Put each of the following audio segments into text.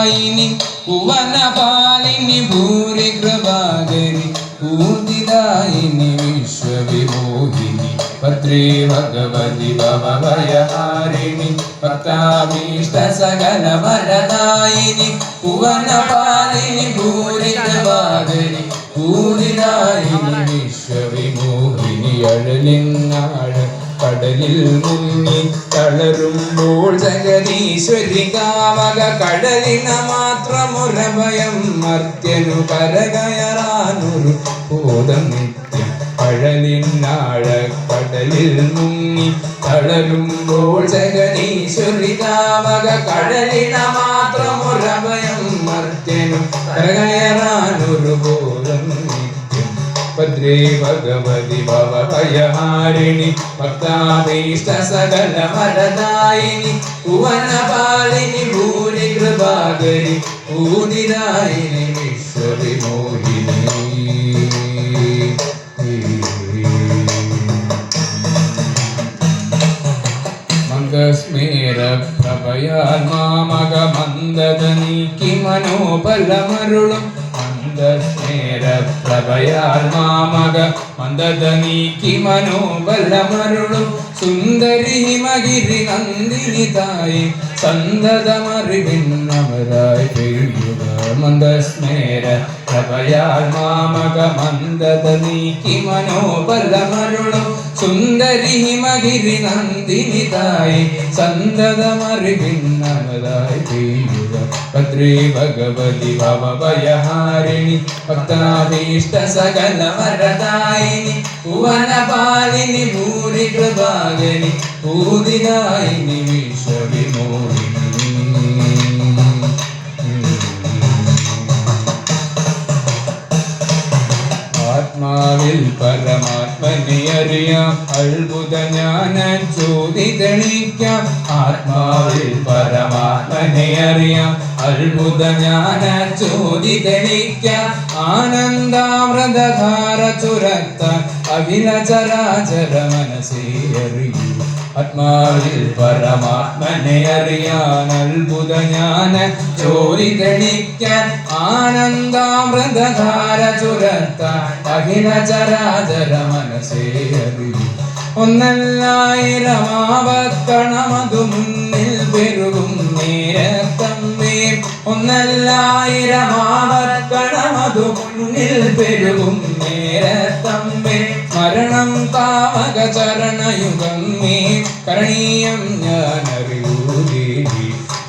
വരദായിനി ഭുവനപാലിനി ഭൂരി കൃപാകരി പൂർത്തിദായിനി വിശ്വവിമോഹിനി ഭദ്രേ ഭഗവതി ഭവഭയഹാരിണി ഭക്താഭീഷ്ട സകല വരദായിനി ഭുവനപാലിനി ഭൂരി കൃപാകരി പൂർത്തിദായിനി വിശ്വവിമോഹിനി അഴലിനാഴ കടലിൽ മുങ്ങി തളരുമ്പോൾ ജഗദീശ്വരി കാവക കടലിന മാത്രമൊരഭയം മർത്യനു കരകയറാനൊരു ബോധം നിത്യം കടലിനാഴ കടലിൽ മുങ്ങി തളരുമ്പോൾ ജഗദീശ്വരി കാവക കടലിന മാത്രമൊരഭയം മർത്യനു കരകയറാനൊരു ബോധം ഭദ്രേ ഭഗവതി ഭവഭയഹാരിണി ഭക്താഭീഷ്ട സകല വരദായിനി ഭുവനപാലിനി ഭൂരി കൃപാകരി പൂതിദായിനി വിശ്വവിമോഹിനി മന്ദസ്മേര പ്രഭയാൽ മാമക മന്ദത നീക്കി മനോബലമരുളും മന്ദസ്മേര പ്രഭയാൽ മാമക മന്ദത നീക്കി മനോബലമരുളും സുന്ദരി ഹിമഗിരി നന്ദിനി തായി സന്തതമറിവിന്നമരായി പെയ്യുക മന്ദസ്മേര പ്രഭയാൽ മാമക മന്ദത നീക്കി മനോബലമരുളും സുന്ദരി ഹിമഗിരി നന്ദിനി തായി സന്തതമറിവിന്നമരായി പെയ്യുക ഭദ്രേ ഭഗവതി ഭവഭയഹാരിണി ഭക്താഭീഷ്ട സകല വരദായിനി ഭുവനപാലിനി ഭൂരി കൃപാകരി പൂതിദായിനി വിശ്വവിമോഹിനി ആത്മാവിൽ പരമാത്മനെ അറിയാം അത്ഭുത ജ്ഞാന ജ്യോതി തെളിക്കാം ആത്മാവിൽ പരമാത്മനെ അറിയാം അത്ഭുത ജ്ഞാന ജ്യോതി തെളിക്കാം ആനന്ദാമൃതധാര ചുരത്താൻ അഖില ചരാചര മനസ്സേ അറിയൂ ആത്മാവിൽ പരമാത്മനെ അറിയാൻ അത്ഭുത ജ്ഞാന ജ്യോതി തെളിക്കാൻ ആനന്ദാമൃതധാര ചുരത്താൻ അഖില ചരാചര മനസ്സേ അറിയൂ ഒന്നല്ലായിരം ആവക്കണമതു മുന്നിൽ പെരുകും നേരത്തമ്മേ ഒന്നല്ലായിരം ആവക്കണമതു മുന്നിൽ പെരുകും നേരത്തമ്മേ മരണം താവക ചരണയുഗമേ കരണീയം ഞാനറിയൂ ദേവി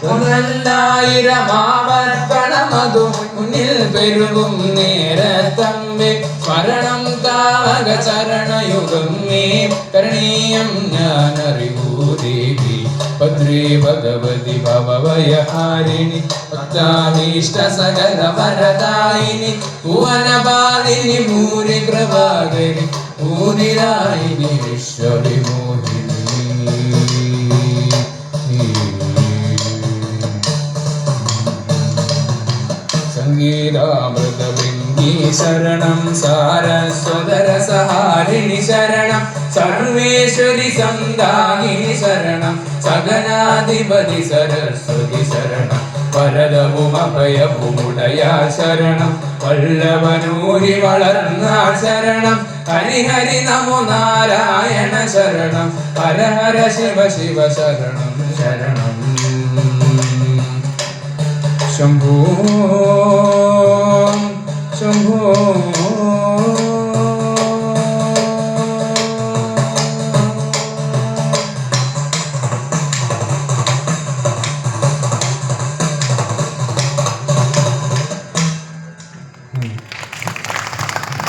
ഒന്നല്ലായിരം ആവർത്തണമതു മുന്നിൽ പെരുകും നേരത്തമ്മേ മരണം താവക ചരണയുഗമേ കരണീയം ഞാനറിയൂ ദേവി ഭദ്രേ ഭഗവതി ഭവഭയഹാരിണി ഭക്താഭീഷ്ട സകല വരദായിനി ഭുവനപാലിനി ഭൂരി കൃപാകരി പൂതിദായിനി വിശ്വവിമോഹിനി സംഗീതാമൃതബിന്ദി ശരണം സാരസ്വതരസഹാരിണി ശരണം സർവേശ്വരി സന്ദായിനി ശരണം സഗനാധിപതി സരസ്വതി ശരണം വരദവുമഭയവുമുടയാ ശരണം വല്ലവനൂരി വളർന്ന ശരണം ഹരിഹരി നമോ നാരായണ ശരണം ഹര ഹര ശിവ ശിവ ശരണം ശരണം ശംഭോ ശംഭോ